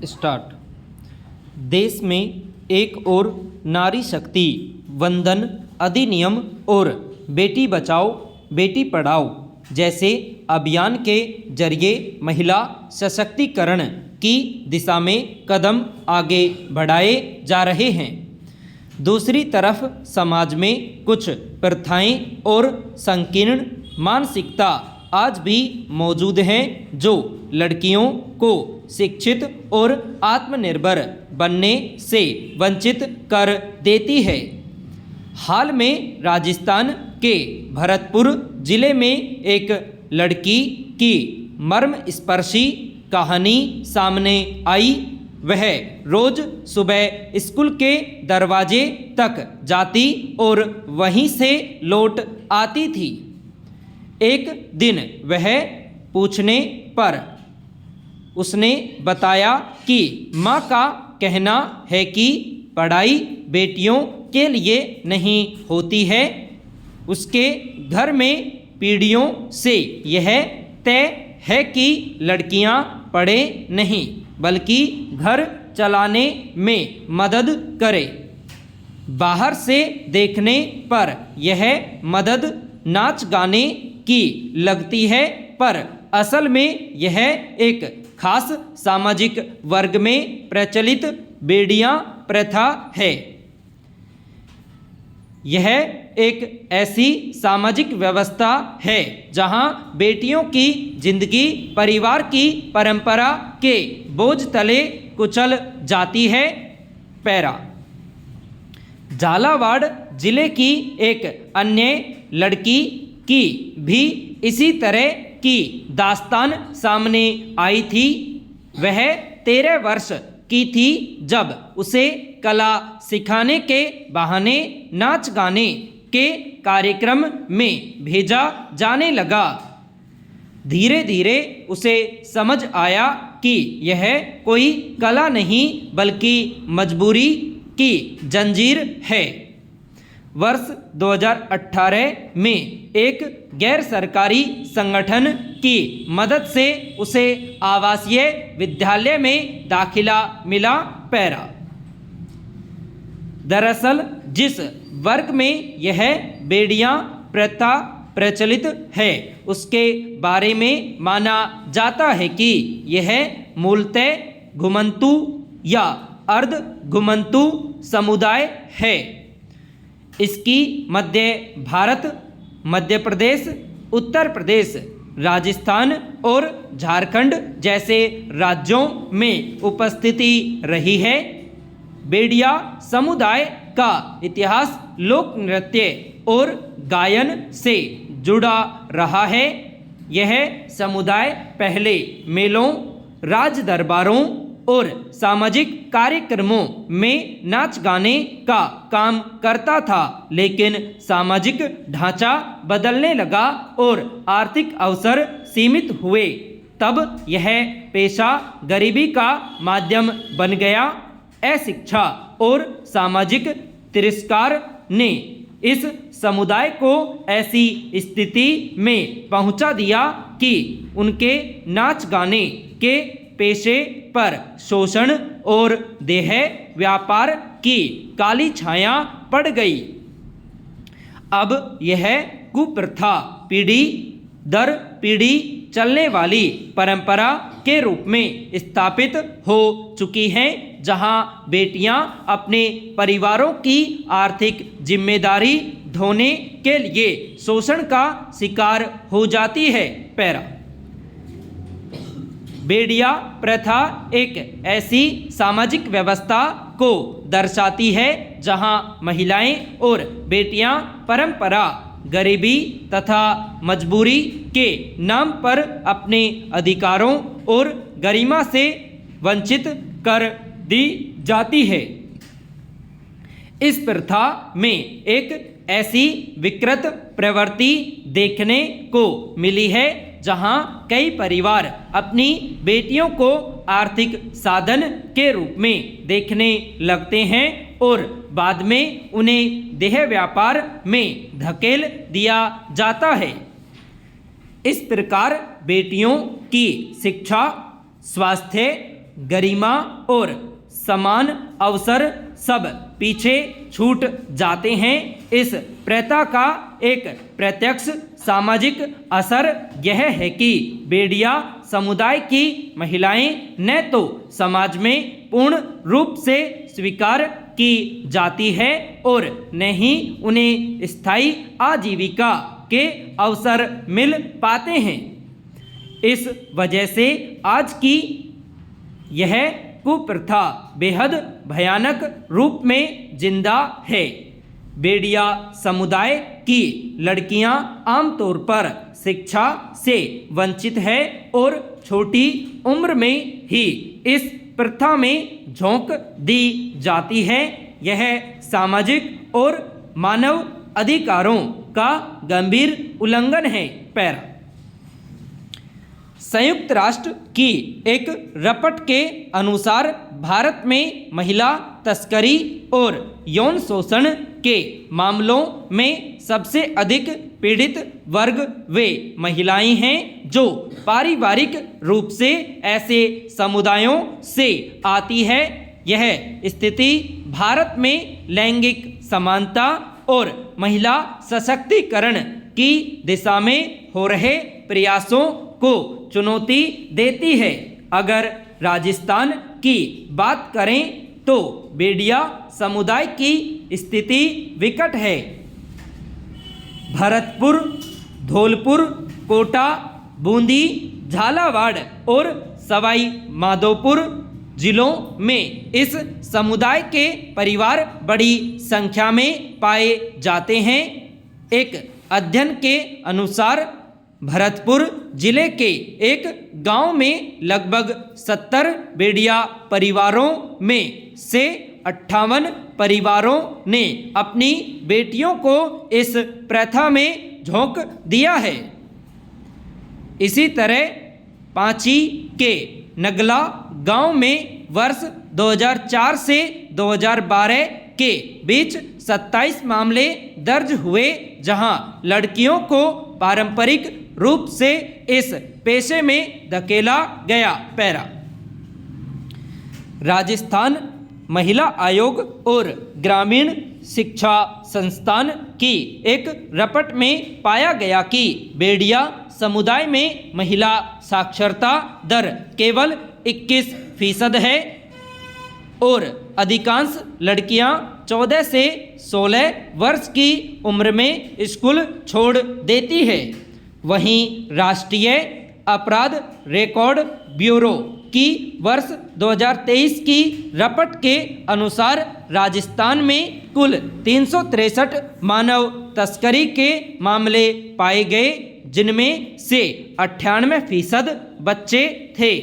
Start. देश में एक ओर नारी शक्ति वंदन अधिनियम और बेटी बचाओ बेटी पढ़ाओ जैसे अभियान के जरिए महिला सशक्तिकरण की दिशा में कदम आगे बढ़ाए जा रहे हैं। दूसरी तरफ समाज में कुछ प्रथाएं और संकीर्ण मानसिकता आज भी मौजूद हैं जो लड़कियों को शिक्षित और आत्मनिर्भर बनने से वंचित कर देती है। हाल में राजस्थान के भरतपुर जिले में एक लड़की की मर्मस्पर्शी कहानी सामने आई। वह रोज सुबह स्कूल के दरवाजे तक जाती और वहीं से लौट आती थी। एक दिन वह पूछने पर उसने बताया कि माँ का कहना है कि पढ़ाई बेटियों के लिए नहीं होती है। उसके घर में पीढ़ियों से यह तय है कि लड़कियां पढ़ें नहीं बल्कि घर चलाने में मदद करें। बाहर से देखने पर यह मदद नाच गाने की लगती है पर असल में यह एक खास सामाजिक वर्ग में प्रचलित बेड़ियां प्रथा है। यह एक ऐसी सामाजिक व्यवस्था है जहां बेटियों की जिंदगी परिवार की परंपरा के बोझ तले कुचल जाती है। पैरा। झालावाड़ जिले की एक अन्य लड़की की भी इसी तरह की दास्तान सामने आई थी। वह 13 वर्ष की थी जब उसे कला सिखाने के बहाने नाच गाने के कार्यक्रम में भेजा जाने लगा। धीरे धीरे उसे समझ आया कि यह कोई कला नहीं बल्कि मजबूरी की जंजीर है। वर्ष 2018 में एक गैर सरकारी संगठन की मदद से उसे आवासीय विद्यालय में दाखिला मिला। पैरा। दरअसल जिस वर्ग में यह बेड़ियां प्रथा प्रचलित है उसके बारे में माना जाता है कि यह मूलतः घुमंतू या अर्ध घुमंतू समुदाय है। इसकी मध्य भारत, मध्य प्रदेश, उत्तर प्रदेश, राजस्थान और झारखंड जैसे राज्यों में उपस्थिति रही है। बेड़िया समुदाय का इतिहास लोक नृत्य और गायन से जुड़ा रहा है। यह समुदाय पहले मेलों, राज दरबारों और सामाजिक कार्यक्रमों में नाच गाने का काम करता था, लेकिन सामाजिक ढांचा बदलने लगा और आर्थिक अवसर सीमित हुए। तब यह पेशा गरीबी का माध्यम बन गया। अशिक्षा और सामाजिक तिरस्कार ने इस समुदाय को ऐसी स्थिति में पहुंचा दिया कि उनके नाच गाने के पेशे पर शोषण और देह व्यापार की काली छाया पड़ गई। अब यह कुप्रथा पीढ़ी दर पीढ़ी चलने वाली परंपरा के रूप में स्थापित हो चुकी है, जहां बेटियां अपने परिवारों की आर्थिक जिम्मेदारी ढोने के लिए शोषण का शिकार हो जाती है। पैरा। बेड़िया प्रथा एक ऐसी सामाजिक व्यवस्था को दर्शाती है जहां महिलाएं और बेटियां परंपरा, गरीबी तथा मजबूरी के नाम पर अपने अधिकारों और गरिमा से वंचित कर दी जाती है। इस प्रथा में एक ऐसी विकृत प्रवृत्ति देखने को मिली है जहां कई परिवार अपनी बेटियों को आर्थिक साधन के रूप में देखने लगते हैं और बाद में उन्हें देह व्यापार में धकेल दिया जाता है। इस प्रकार बेटियों की शिक्षा, स्वास्थ्य गरिमा और समान अवसर सब पीछे छूट जाते हैं। इस प्रथा का एक प्रत्यक्ष सामाजिक असर यह है कि बेड़िया समुदाय की महिलाएं न तो समाज में पूर्ण रूप से स्वीकार की जाती है और न ही उन्हें स्थायी आजीविका के अवसर मिल पाते हैं। इस वजह से आज की यह कुप्रथा बेहद भयानक रूप में जिंदा है। बेड़िया समुदाय की लड़कियां आमतौर पर शिक्षा से वंचित है और छोटी उम्र में ही इस प्रथा में झोंक दी जाती है। यह सामाजिक और मानव अधिकारों का गंभीर उल्लंघन है। पैरा संयुक्त राष्ट्र की एक रिपोर्ट के अनुसार भारत में महिला तस्करी और यौन शोषण के मामलों में सबसे अधिक पीड़ित वर्ग वे महिलाएं हैं जो पारिवारिक रूप से ऐसे समुदायों से आती है। यह स्थिति भारत में लैंगिक समानता और महिला सशक्तिकरण की दिशा में हो रहे प्रयासों को चुनौती देती है। अगर राजस्थान की बात करें तो बेड़िया समुदाय की स्थिति विकट है। भरतपुर, धौलपुर, कोटा, बूंदी, झालावाड़ और सवाई माधोपुर जिलों में इस समुदाय के परिवार बड़ी संख्या में पाए जाते हैं। एक अध्ययन के अनुसार भरतपुर जिले के एक गांव में लगभग 70 बेड़िया परिवारों में से 58 परिवारों ने अपनी बेटियों को इस प्रथा में झोंक दिया है। इसी तरह पांची के नगला गांव में वर्ष 2004 से 2012 के बीच 27 मामले दर्ज हुए जहां लड़कियों को पारंपरिक रूप से इस पेशे में धकेला गया। पैरा राजस्थान महिला आयोग और ग्रामीण शिक्षा संस्थान की एक रिपोर्ट में पाया गया कि बेड़िया समुदाय में महिला साक्षरता दर केवल 21% है और अधिकांश लड़कियां 14 से 16 वर्ष की उम्र में स्कूल छोड़ देती है। वहीं राष्ट्रीय अपराध रिकॉर्ड ब्यूरो की वर्ष 2023 की रिपोर्ट के अनुसार राजस्थान में कुल 363 मानव तस्करी के मामले पाए गए जिनमें से 98% बच्चे थे।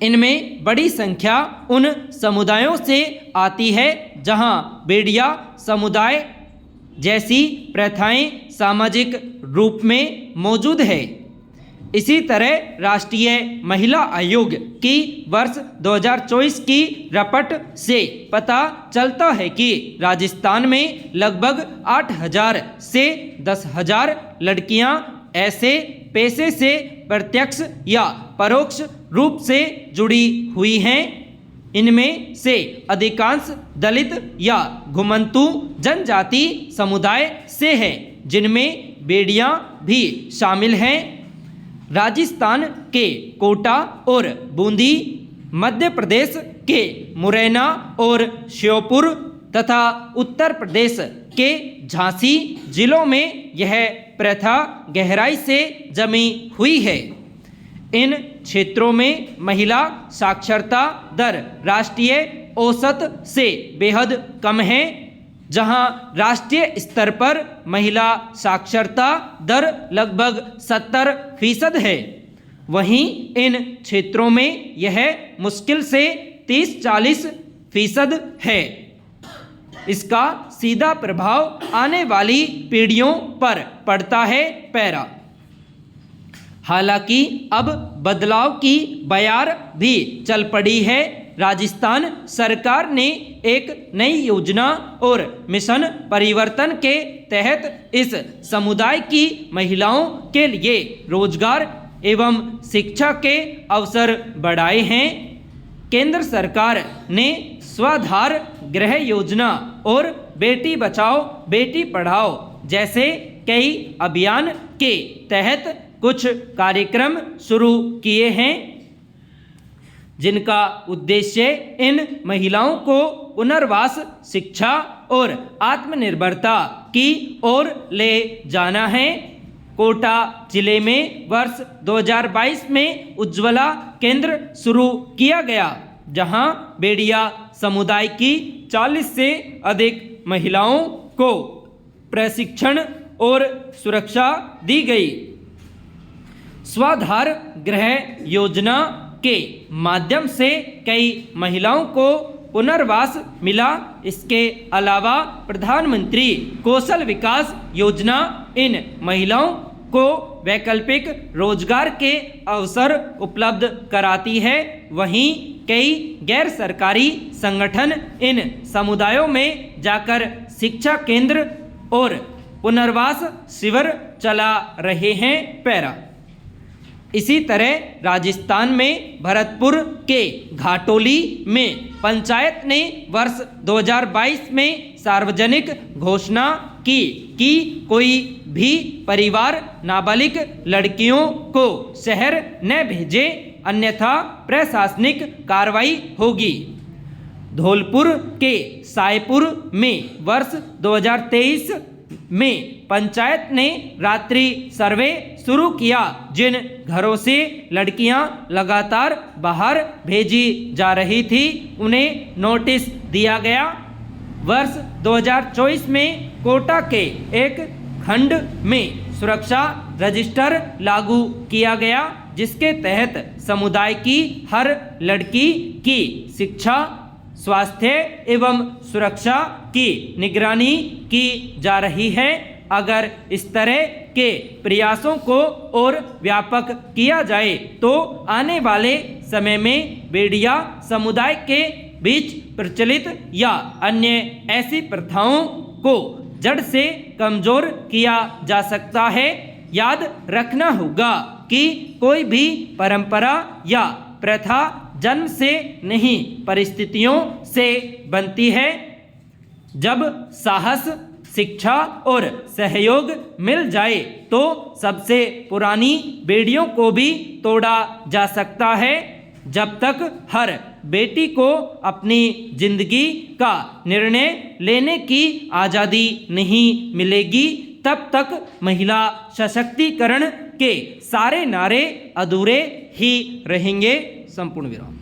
इनमें बड़ी संख्या उन समुदायों से आती है जहां बेड़िया समुदाय जैसी प्रथाएं सामाजिक रूप में मौजूद है। इसी तरह राष्ट्रीय महिला आयोग की वर्ष 2024 की रिपोर्ट से पता चलता है कि राजस्थान में लगभग 8,000 से 10,000 लड़कियां ऐसे पेशे से प्रत्यक्ष या परोक्ष रूप से जुड़ी हुई हैं। इनमें से अधिकांश दलित या घुमंतू जनजाति समुदाय से हैं जिनमें बेड़ियां भी शामिल हैं। राजस्थान के कोटा और बूंदी, मध्य प्रदेश के मुरैना और श्योपुर तथा उत्तर प्रदेश के झांसी जिलों में यह प्रथा गहराई से जमी हुई है। इन क्षेत्रों में महिला साक्षरता दर राष्ट्रीय औसत से बेहद कम है। जहां राष्ट्रीय स्तर पर महिला साक्षरता दर लगभग 70% है, वहीं इन क्षेत्रों में यह मुश्किल से 30-40% है। इसका सीधा प्रभाव आने वाली पीढ़ियों पर पड़ता है। पैरा हालांकि अब बदलाव की बयार भी चल पड़ी है। राजस्थान सरकार ने एक नई योजना और मिशन परिवर्तन के तहत इस समुदाय की महिलाओं के लिए रोजगार एवं शिक्षा के अवसर बढ़ाए हैं। केंद्र सरकार ने स्वाधार गृह योजना और बेटी बचाओ बेटी पढ़ाओ जैसे कई अभियान के तहत कुछ कार्यक्रम शुरू किए हैं, जिनका उद्देश्य इन महिलाओं को पुनर्वास, शिक्षा और आत्मनिर्भरता की ओर ले जाना है। कोटा जिले में वर्ष 2022 में उज्ज्वला केंद्र शुरू किया गया, जहां बेड़िया समुदाय की 40 से अधिक महिलाओं को प्रशिक्षण और सुरक्षा दी गई। स्वाधार गृह योजना के माध्यम से कई महिलाओं को पुनर्वास मिला। इसके अलावा प्रधानमंत्री कौशल विकास योजना इन महिलाओं को वैकल्पिक रोजगार के अवसर उपलब्ध कराती है। वहीं कई गैर सरकारी संगठन इन समुदायों में जाकर शिक्षा केंद्र और पुनर्वास शिविर चला रहे हैं। पैरा इसी तरह राजस्थान में भरतपुर के घाटोली में पंचायत ने वर्ष 2022 में सार्वजनिक घोषणा की कि कोई भी परिवार नाबालिग लड़कियों को शहर न भेजे, अन्यथा प्रशासनिक कार्रवाई होगी। धौलपुर के सायपुर में वर्ष 2023 में पंचायत ने रात्रि सर्वे शुरू किया। जिन घरों से लड़कियां लगातार बाहर भेजी जा रही थी, उन्हें नोटिस दिया गया। वर्ष 2024 में कोटा के एक खंड में सुरक्षा रजिस्टर लागू किया गया, जिसके तहत समुदाय की हर लड़की की शिक्षा, स्वास्थ्य एवं सुरक्षा की निगरानी की जा रही है। अगर इस तरह के प्रयासों को और व्यापक किया जाए तो आने वाले समय में बेड़िया समुदाय के बीच प्रचलित या अन्य ऐसी प्रथाओं को जड़ से कमजोर किया जा सकता है। याद रखना होगा कि कोई भी परंपरा या प्रथा जन्म से नहीं, परिस्थितियों से बनती है। जब साहस, शिक्षा और सहयोग मिल जाए तो सबसे पुरानी बेड़ियों को भी तोड़ा जा सकता है। जब तक हर बेटी को अपनी जिंदगी का निर्णय लेने की आज़ादी नहीं मिलेगी, तब तक महिला सशक्तिकरण के सारे नारे अधूरे ही रहेंगे। संपूर्ण विराम।